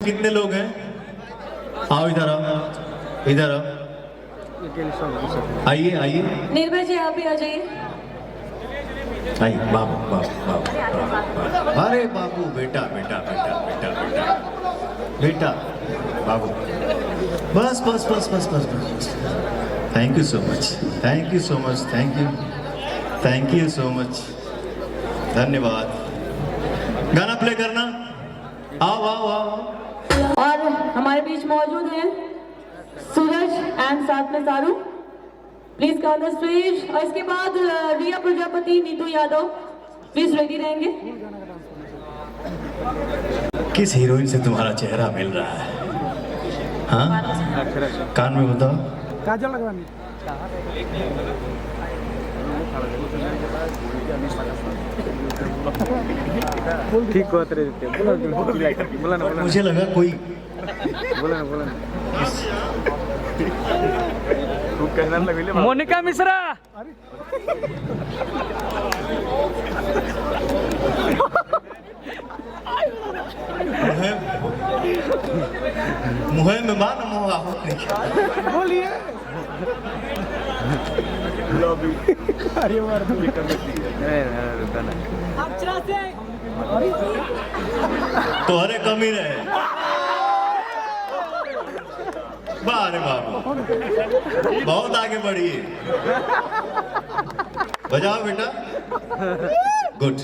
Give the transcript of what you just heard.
कितने लोग हैं? आओ इधर आओ, इधर आओ, आइए आइए निर्भय जी आप भी आ जाइए। आइए। बाबू बाबू बाबू, अरे बाबू बेटा बेटा बेटा बेटा बेटा बेटा बाबू, बस बस बस बस बस बस। Thank you so much, thank you so much, thank you so much, धन्यवाद। गाना प्ले करना, आओ आओ आओ। और हमारे बीच मौजूद हैं सूरज एंड साथ में सारू, प्लीज कम द स्टेज। और इसके बाद रिया प्रजापति, नीतू यादव प्लीज रेडी रहेंगे। किस हीरोइन से तुम्हारा चेहरा मिल रहा है? हाँ, कान में बताओ। काजल लगवानी। ठीक को तेरे बोला ना, मुझे लगा कोई बोला ना मोनिका मिश्रा। मुहे में मान मोहा बोलिए। तो अरे कमी रहे। बारे बाबू बहुत आगे बढ़िए, बजाओ बेटा, गुड।